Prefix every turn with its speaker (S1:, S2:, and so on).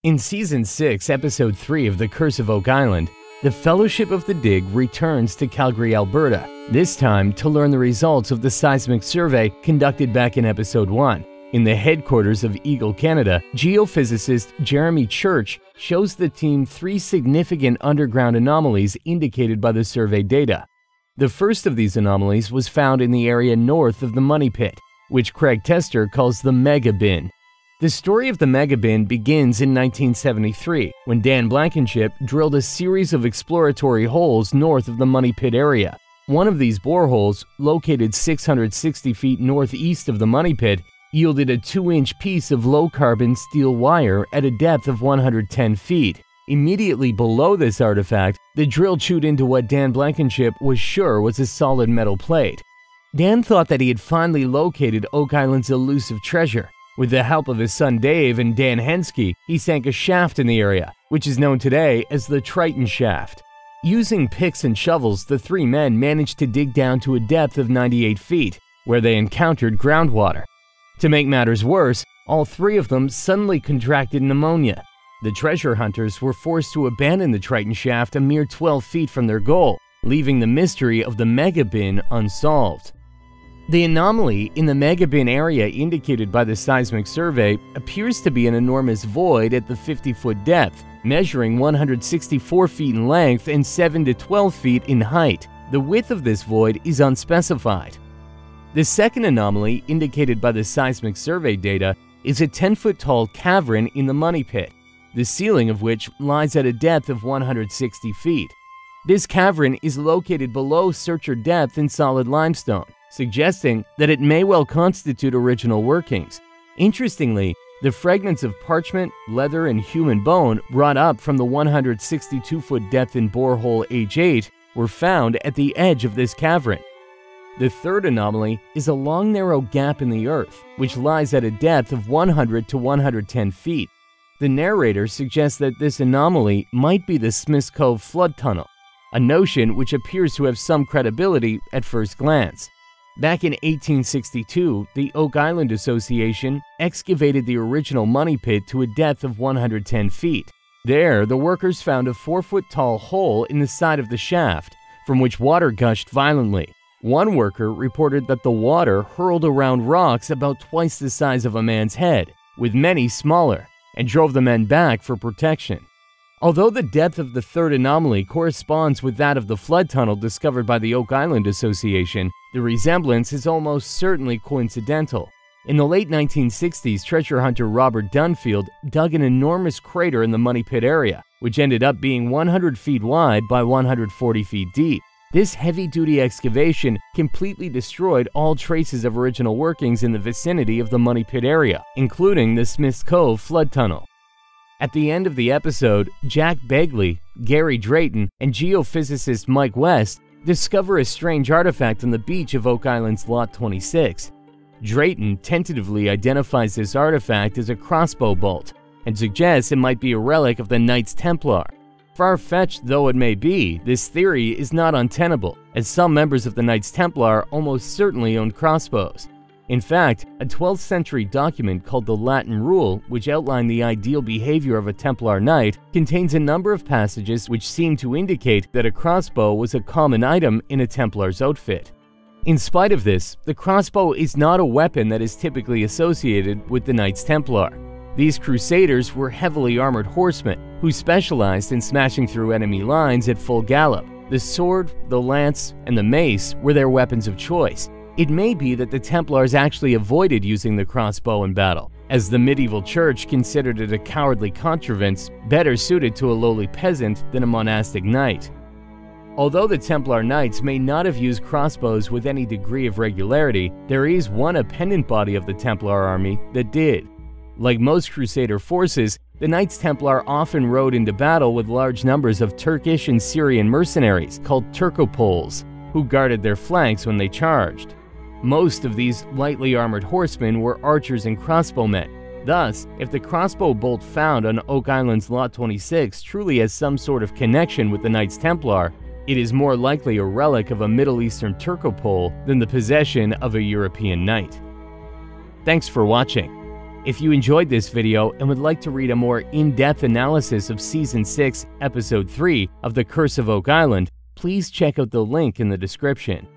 S1: In Season 6, Episode 3 of The Curse of Oak Island, the Fellowship of the Dig returns to Calgary, Alberta, this time to learn the results of the seismic survey conducted back in Episode 1. In the headquarters of Eagle, Canada, geophysicist Jeremy Church shows the team 3 significant underground anomalies indicated by the survey data. The first of these anomalies was found in the area north of the Money Pit, which Craig Tester calls the Mega Bin. The story of the Mega Bin begins in 1973, when Dan Blankenship drilled a series of exploratory holes north of the Money Pit area. One of these boreholes, located 660 feet northeast of the Money Pit, yielded a 2-inch piece of low-carbon steel wire at a depth of 110 feet. Immediately below this artifact, the drill chewed into what Dan Blankenship was sure was a solid metal plate. Dan thought that he had finally located Oak Island's elusive treasure. With the help of his son Dave and Dan Henske, he sank a shaft in the area, which is known today as the Drayton shaft. Using picks and shovels, the 3 men managed to dig down to a depth of 98 feet, where they encountered groundwater. To make matters worse, all 3 of them suddenly contracted pneumonia. The treasure hunters were forced to abandon the Drayton shaft a mere 12 feet from their goal, leaving the mystery of the Mega Bin unsolved. The anomaly in the Mega Bin area indicated by the seismic survey appears to be an enormous void at the 50-foot depth, measuring 164 feet in length and 7 to 12 feet in height. The width of this void is unspecified. The second anomaly indicated by the seismic survey data is a 10-foot-tall cavern in the Money Pit, the ceiling of which lies at a depth of 160 feet. This cavern is located below searcher depth in solid limestone, suggesting that it may well constitute original workings. Interestingly, the fragments of parchment, leather, and human bone brought up from the 162-foot depth in borehole H8 were found at the edge of this cavern. The third anomaly is a long, narrow gap in the earth, which lies at a depth of 100 to 110 feet. The narrator suggests that this anomaly might be the Smith's Cove flood tunnel, a notion which appears to have some credibility at first glance. Back in 1862, the Oak Island Association excavated the original Money Pit to a depth of 110 feet. There, the workers found a 4-foot-tall hole in the side of the shaft, from which water gushed violently. One worker reported that the water hurled around rocks about twice the size of a man's head, with many smaller, and drove the men back for protection. Although the depth of the third anomaly corresponds with that of the flood tunnel discovered by the Oak Island Association, the resemblance is almost certainly coincidental. In the late 1960s, treasure hunter Robert Dunfield dug an enormous crater in the Money Pit area, which ended up being 100 feet wide by 140 feet deep. This heavy-duty excavation completely destroyed all traces of original workings in the vicinity of the Money Pit area, including the Smith's Cove flood tunnel. At the end of the episode, Jack Begley, Gary Drayton, and geophysicist Mike West discover a strange artifact on the beach of Oak Island's Lot 26. Drayton tentatively identifies this artifact as a crossbow bolt and suggests it might be a relic of the Knights Templar. Far-fetched though it may be, this theory is not untenable, as some members of the Knights Templar almost certainly owned crossbows. In fact, a 12th century document called the Latin Rule, which outlined the ideal behavior of a Templar knight, contains a number of passages which seem to indicate that a crossbow was a common item in a Templar's outfit. In spite of this, the crossbow is not a weapon that is typically associated with the Knights Templar. These crusaders were heavily armored horsemen who specialized in smashing through enemy lines at full gallop. The sword, the lance, and the mace were their weapons of choice. It may be that the Templars actually avoided using the crossbow in battle, as the medieval church considered it a cowardly contrivance better suited to a lowly peasant than a monastic knight. Although the Templar Knights may not have used crossbows with any degree of regularity, there is one appendant body of the Templar army that did. Like most Crusader forces, the Knights Templar often rode into battle with large numbers of Turkish and Syrian mercenaries called Turcopoles, who guarded their flanks when they charged. Most of these lightly armored horsemen were archers and crossbowmen. Thus, if the crossbow bolt found on Oak Island's Lot 26 truly has some sort of connection with the Knights Templar, it is more likely a relic of a Middle Eastern Turcopole than the possession of a European knight. Thanks for watching. If you enjoyed this video and would like to read a more in-depth analysis of Season 6, Episode 3 of The Curse of Oak Island, please check out the link in the description.